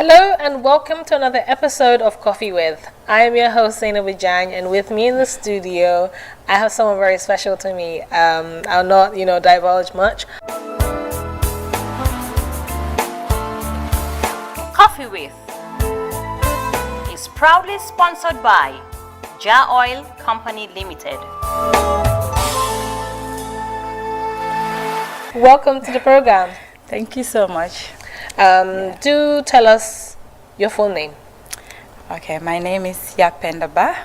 Hello and welcome to another episode of Coffee With. I am your host Zainab Bijang, and with me in the studio I have someone very special to me. I'll not, divulge much. Coffee With is proudly sponsored by Jar Oil Company Limited. Welcome to the program. Thank you so much. Do tell us your full name. Okay, my name is Penda.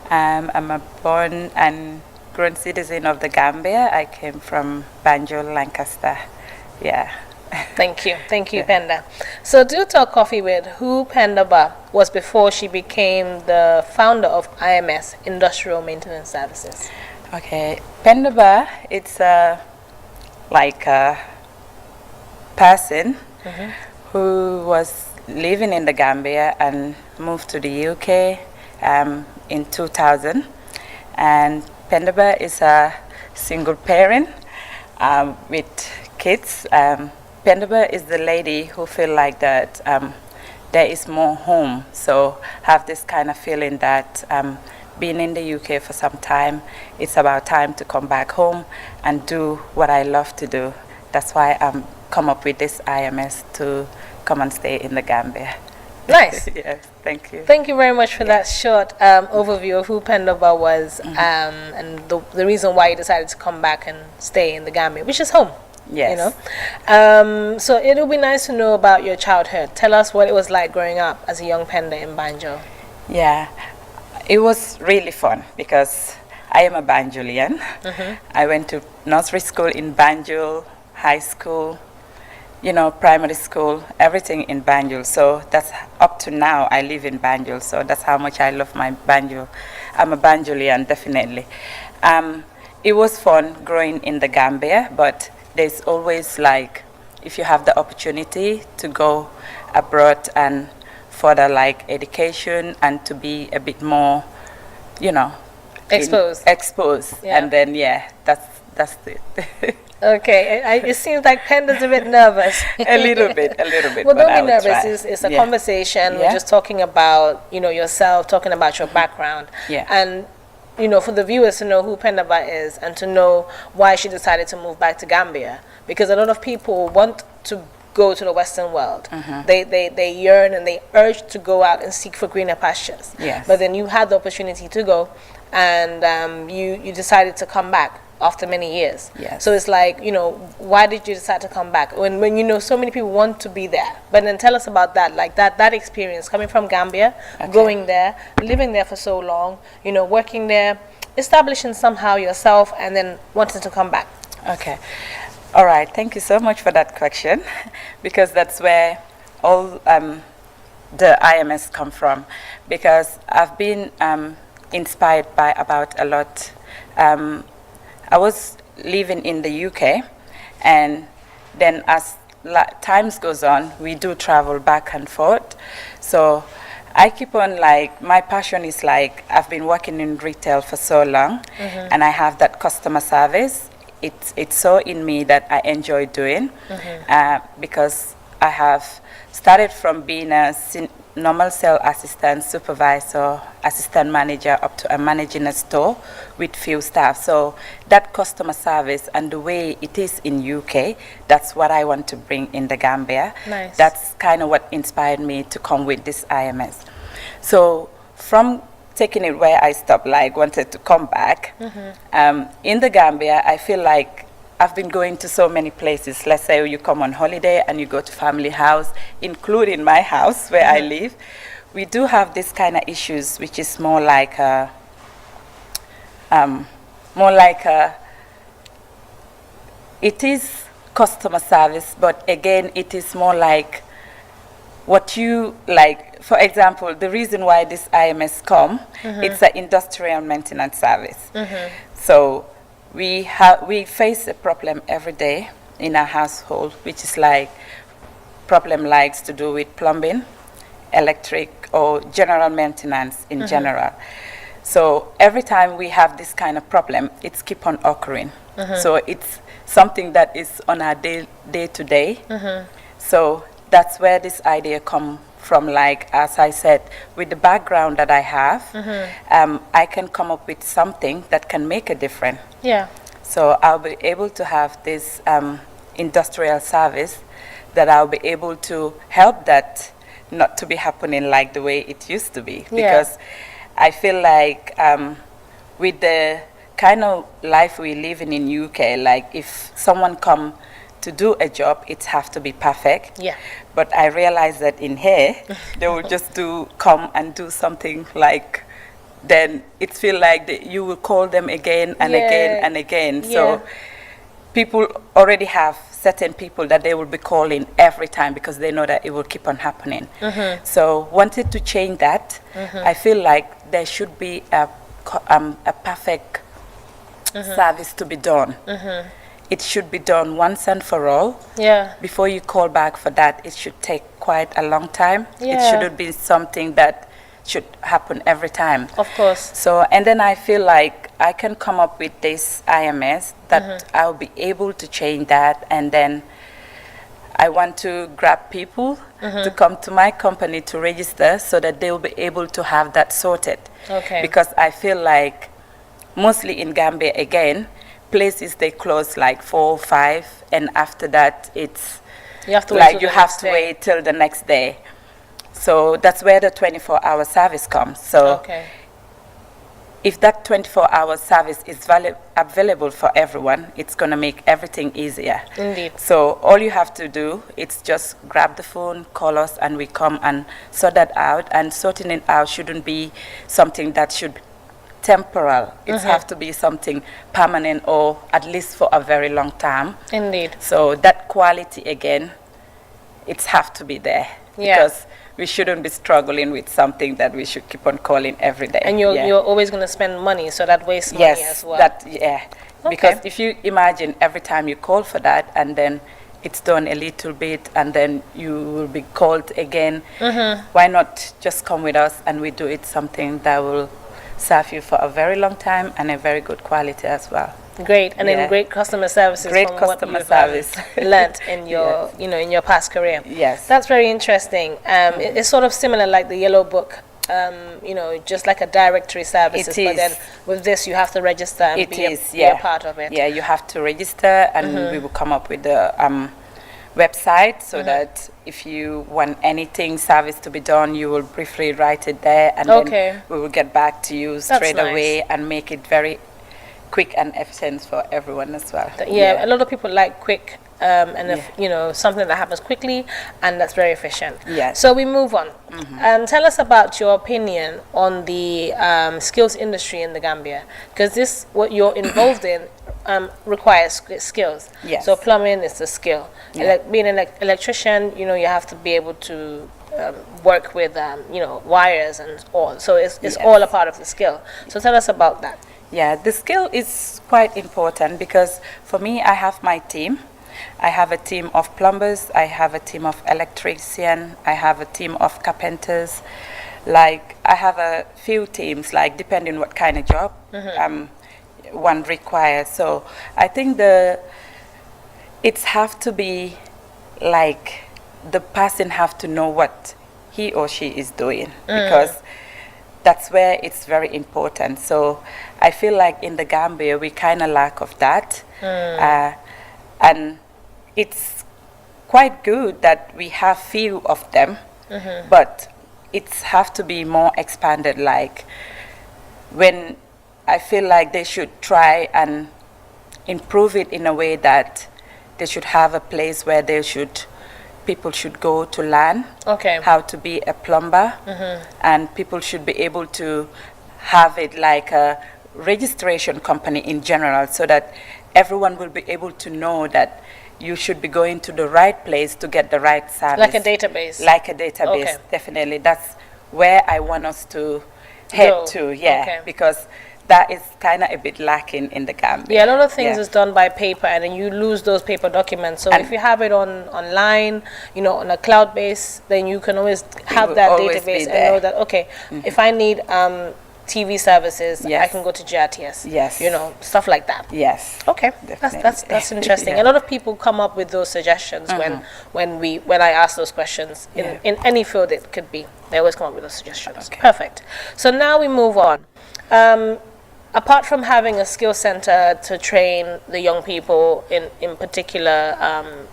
I'm a born and grown citizen of the Gambia. I came from Banjul, Lancaster. Yeah. Thank you, Penda. So do tell Coffee With who Penda was before she became the founder of IMS, Industrial Maintenance Services. Okay, Penda, it's like a person who was living in the Gambia and moved to the UK in 2000. And Penda is a single parent with kids. Penda is the lady who feel like that there is more home. So have this kind of feeling that being in the UK for some time, it's about time to come back home and do what I love to do. That's why I'm come up with this IMS to come and stay in the Gambia. Nice. Yes, thank you. Thank you very much for that short overview of who Penda was and the reason why you decided to come back and stay in the Gambia, which is home. Yes. So it would be nice to know about your childhood. Tell us what it was like growing up as a young Penda in Banjul. Yeah, it was really fun because I am a Banjulian. I went to nursery school in Banjul, high school, primary school, everything in Banjul. So that's up to now I live in Banjul. So that's how much I love my Banjul. I'm a Banjulian, definitely. It was fun growing in the Gambia, but there's always like, if you have the opportunity to go abroad and further like education and to be a bit more, exposed. Yeah. And then, that's it. Okay, it seems like Penda's a bit nervous. a little bit. Well, don't be nervous. It's a conversation. We're just talking about, yourself, talking about your background. Yeah. And, for the viewers to know who Penda is and to know why she decided to move back to Gambia. Because a lot of people want to go to the Western world. They yearn and they urge to go out and seek for greener pastures. Yes. But then you had the opportunity to go and you decided to come back after many years. Yes. So it's like, why did you decide to come back when so many people want to be there? But then tell us about that, like that experience coming from Gambia, going there, living there for so long, working there, establishing somehow yourself, and then wanting to come back. Okay. All right. Thank you so much for that question, because that's where all the IMS come from, because I've been inspired by about a lot. I was living in the UK, and then as times goes on, we do travel back and forth. So I keep on my passion is I've been working in retail for so long, and I have that customer service. It's so in me that I enjoy doing, because I have started from being a normal sales assistant, supervisor, assistant manager, up to managing a store with few staff. So that customer service and the way it is in UK, that's what I want to bring in the Gambia. Nice. That's kind of what inspired me to come with this IMS. So from taking it where I stopped, wanted to come back, in the Gambia, I feel like I've been going to so many places. Let's say you come on holiday and you go to family house, including my house where I live. We do have this kind of issues, which is more like it is customer service, but again, it is more like what you like. For example, the reason why this IMS come, it's an industrial maintenance service. So we face a problem every day in our household, which is problem likes to do with plumbing, electric, or general maintenance in general. So every time we have this kind of problem, it's keep on occurring. So it's something that is on our day to day. So that's where this idea come from. Like, as I said, with the background that I have, I can come up with something that can make a difference. Yeah. So I'll be able to have this industrial service that I'll be able to help that not to be happening like the way it used to be. Because I feel like with the kind of life we live in UK, like if someone come to do a job, it have to be perfect. Yeah. But I realize that in here, they will just come and do something like, then it feel like you will call them again and again and again. So people already have certain people that they will be calling every time because they know that it will keep on happening. So wanted to change that. I feel like there should be a perfect service to be done. It should be done once and for all. Yeah. Before you call back for that, it should take quite a long time. Yeah. It shouldn't be something that should happen every time. Of course. So, and then I feel like I can come up with this IMS that I'll be able to change that, and then I want to grab people to come to my company to register so that they'll be able to have that sorted. Okay. Because I feel like mostly in Gambia again, places they close like 4 or 5, and after that it's you have to like you have to wait till the next day. So that's where the 24-hour service comes. So if that 24-hour service is available for everyone, it's going to make everything easier. Indeed. So all you have to do is just grab the phone, call us, and we come and sort that out. And sorting it out shouldn't be something that should temporal. It have to be something permanent, or at least for a very long time. Indeed. So that quality again, it have to be there. Because we shouldn't be struggling with something that we should keep on calling every day. And you're always going to spend money, so that wastes money as well. Because if you imagine every time you call for that, and then it's done a little bit, and then you will be called again, why not just come with us and we do it something that will serve you for a very long time and a very good quality as well. Great, and then great customer services. Great from customer what you've service. learnt in your, in your past career. Yes, that's very interesting. It's sort of similar like the Yellow Book. Just like a directory services, but then with this you have to register and be a part of it. Yeah, you have to register, and we will come up with the website so that if you want anything service to be done, you will briefly write it there, and then we will get back to you straight away and make it very quick and efficient for everyone as well. A lot of people like quick something that happens quickly and that's very efficient. Yes. So we move on. Tell us about your opinion on the skills industry in the Gambia, because what you're involved in requires skills. Yes. So plumbing is a skill. Being an electrician, you have to be able to work with wires and all. So it's all a part of the skill. So tell us about that. Yeah, the skill is quite important because for me, I have my team. I have a team of plumbers, I have a team of electricians, I have a team of carpenters. Like, I have a few teams, like, depending what kind of job one requires. So I think it have to be like the person have to know what he or she is doing, because that's where it's very important. So I feel like in the Gambia, we kind of lack of that. And it's quite good that we have few of them, but it have to be more expanded. Like, when I feel like they should try and improve it in a way that they should have a place where people should go to learn how to be a plumber, and people should be able to have it like a registration company in general, so that everyone will be able to know that you should be going to the right place to get the right service. Like a database. Like a database, definitely. That's where I want us to head to, because that is kind of a bit lacking in the Gambia. Yeah, a lot of things is done by paper, and then you lose those paper documents. So if you have it online, on a cloud base, then you can always have that database and know that, if I need TV services, I Yes. can go to GRTS. Yes. You know, stuff like that. Yes. Okay, Definitely. that's interesting. Yeah. A lot of people come up with those suggestions when I ask those questions in any field it could be. They always come up with those suggestions. Okay. Perfect. So now we move on. Apart from having a skill center to train the young people in particular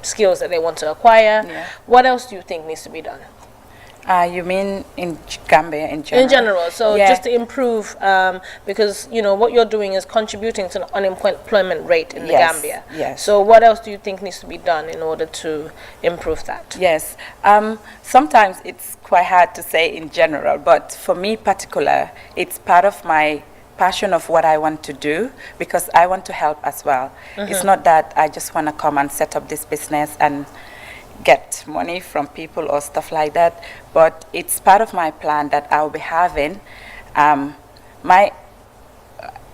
skills that they want to acquire, what else do you think needs to be done? You mean in Gambia in general? In general, so Yeah. just to improve, because you know what you're doing is contributing to the unemployment rate in the Yes, Gambia. yes. So what else do you think needs to be done in order to improve that? Yes. Sometimes it's quite hard to say in general, but for me particular, it's part of my passion of what I want to do because I want to help as well. It's not that I just want to come and set up this business and get money from people or stuff like that, but it's part of my plan that I'll be having my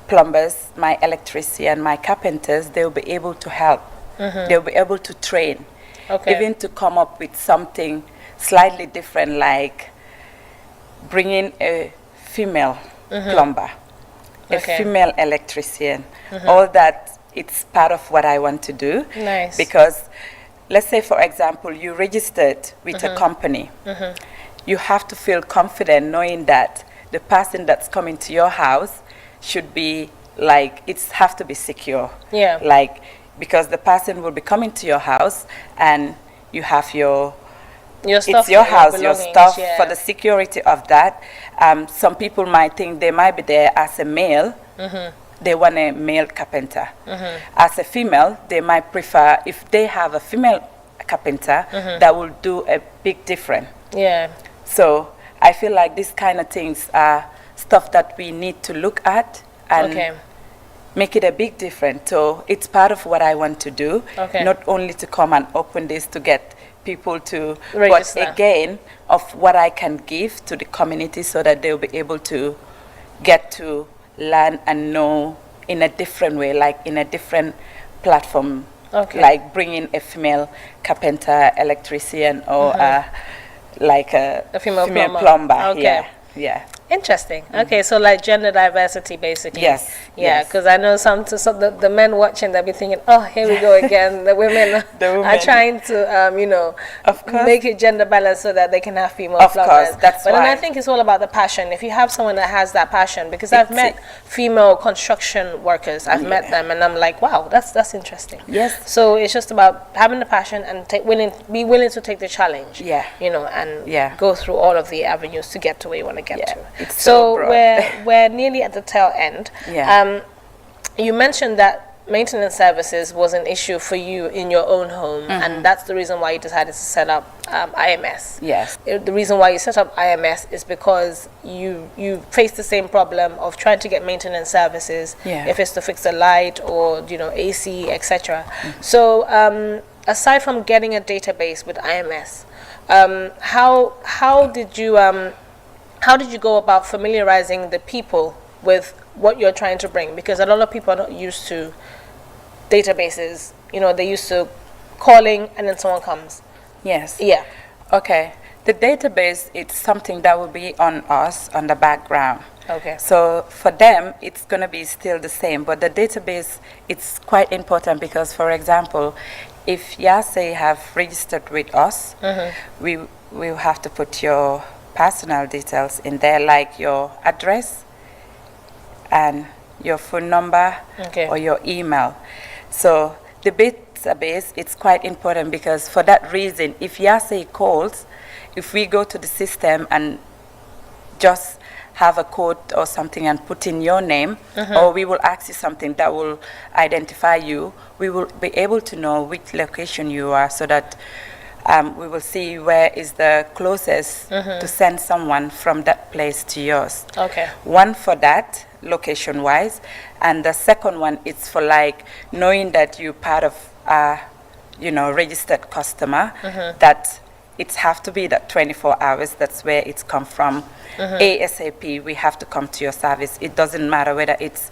plumbers, my electrician, my carpenters, they'll be able to help. They'll be able to train, even to come up with something slightly different, like bringing a female plumber, a female electrician. All that, it's part of what I want to do. Nice. Because let's say, for example, you registered with a company. You have to feel confident knowing that the person that's coming to your house should be like, it's have to be secure. Yeah. Like, because the person will be coming to your house and you have your stuff, it's your house, your belongings, stuff. yeah. For the security of that, some people might think they might be there as a male. They want a male carpenter. As a female, they might prefer, if they have a female carpenter, that will do a big difference. Yeah. So I feel like these kind of things are stuff that we need to look at and make it a big difference. So it's part of what I want to do, not only to come and open this to get people to register, but again of what I can give to the community so that they'll be able to get to learn and know in a different way, like in a different platform, like bringing a female carpenter, electrician, or like a female plumber. Yeah. Interesting. Okay, so like gender diversity, basically. Yes. Yeah, because I know some the men watching, they'll be thinking, oh, here we go again. The women are trying to, you know, make it gender balanced so that they can have female plumbers. Of course, that's but then I think it's all about the passion. If you have someone that has that passion, because I've met female construction workers, I've met them, and I'm like, wow, that's interesting. Yes. So it's just about having the passion and be willing to take the challenge. Yeah. You know, and go through all of the avenues to get to where you want to get to. It's so we're nearly at the tail end. You mentioned that maintenance services was an issue for you in your own home, and that's the reason why you decided to set up IMS. Yes. The reason why you set up IMS is because you face the same problem of trying to get maintenance services, if it's to fix a light or, you know, AC, etc. So aside from getting a database with IMS, how did you go about familiarizing the people with what you're trying to bring? Because a lot of people are not used to databases. You know, they're used to calling and then someone comes. Yes. Yeah. Okay. The database, it's something that will be on us on the background. Okay. So for them, it's going to be still the same. But the database, it's quite important because, for example, if Yase have registered with us, we will have to put your personal details in there, like your address and your phone number or your email. So the database, it's quite important because for that reason, if Yase calls, if we go to the system and just have a code or something and put in your name, or we will ask you something that will identify you, we will be able to know which location you are so that we will see where is the closest to send someone from that place to yours. Okay. One for that, location-wise, and the second one is for like knowing that you're part of a, you know, registered customer, that it have to be that 24 hours, that's where it's come from. ASAP, we have to come to your service. It doesn't matter whether it's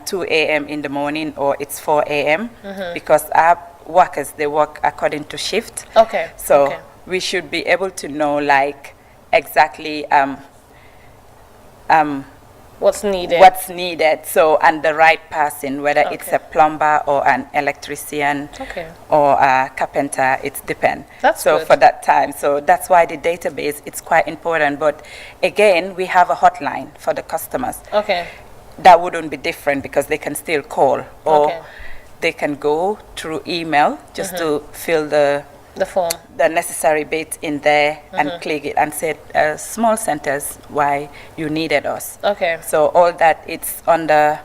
2 a.m. in the morning or it's 4 a.m. because our workers, they work according to shift. Okay. So we should what's needed. So, and the right person, whether it's Okay. a plumber or an electrician Okay. or a carpenter, it depends. That's so good. for that time. So that's why the database, it's quite important. But again, we have a hotline for the customers. Okay. That wouldn't be different because they can still call, or Okay. they can go through email just to fill the form. necessary bits in there and click it and say small sentence why you needed us. Okay. So all that, it's on the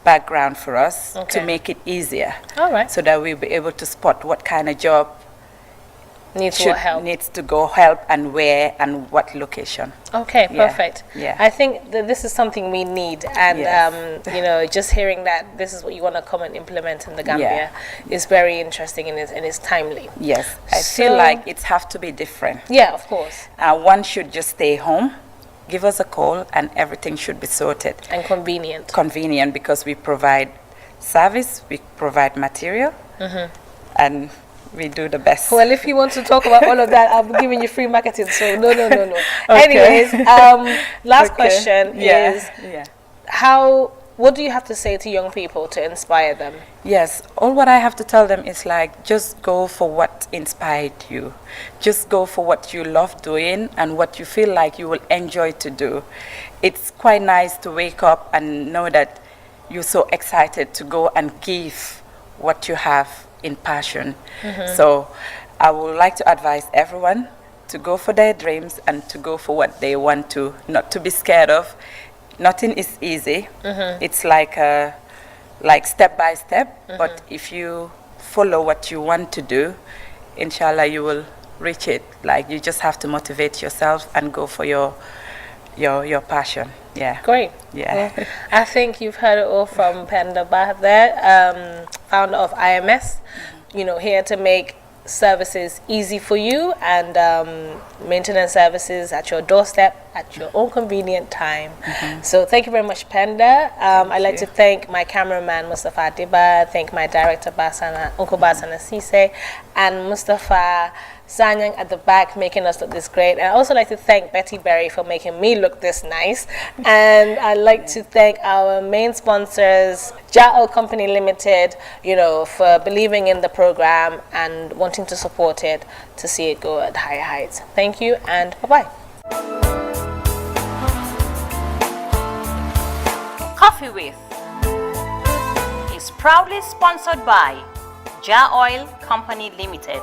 background for us Okay. to make it easier, All right. so that we'll be able to spot what kind of job Needs more help. needs to go help and where and what location. Okay, Yeah, perfect. yeah. I think that this is something we need, and Yes. you know, just hearing that this is what you want to come and implement in the Gambia is very interesting and is timely. Yes, I So- feel like it have to be different. Yeah, of course, One should just stay home, give us a call, and everything should be sorted. and convenient. Convenient, because we provide service, we provide material, and we do the best. Well, if you want to talk about all of that, I'm giving you free marketing. So no. Okay. Anyways, last Okay. question is Yeah. what do you have to say to young people to inspire them? Yes, all what I have to tell them is like, just go for what inspired you. Just go for what you love doing and what you feel like you will enjoy to do. It's quite nice to wake up and know that you're so excited to go and give what you have in passion. So I would like to advise everyone to go for their dreams and to go for what they want to, not to be scared of. Nothing is easy. It's like step by step, but if you follow what you want to do, inshallah you will reach it. Like, you just have to motivate yourself and go for your passion. Yeah. Great. Yeah. Well, I think you've heard it all from Penda there, founder of IMS. You know, here to make services easy for you and maintenance services at your doorstep at your own convenient time. So thank you very much, Penda. I'd like to thank my cameraman Mustafa Diba, thank my director Uncle Basana Sise, and Mustafa Sanyang at the back, making us look this great. And I'd also like to thank Betty Berry for making me look this nice. And I'd like to thank our main sponsors, Jao Company Limited, you know, for believing in the program and wanting to support it to see it go at higher heights. Thank you, and bye-bye. Coffee With is proudly sponsored by Ja Oil Company Limited.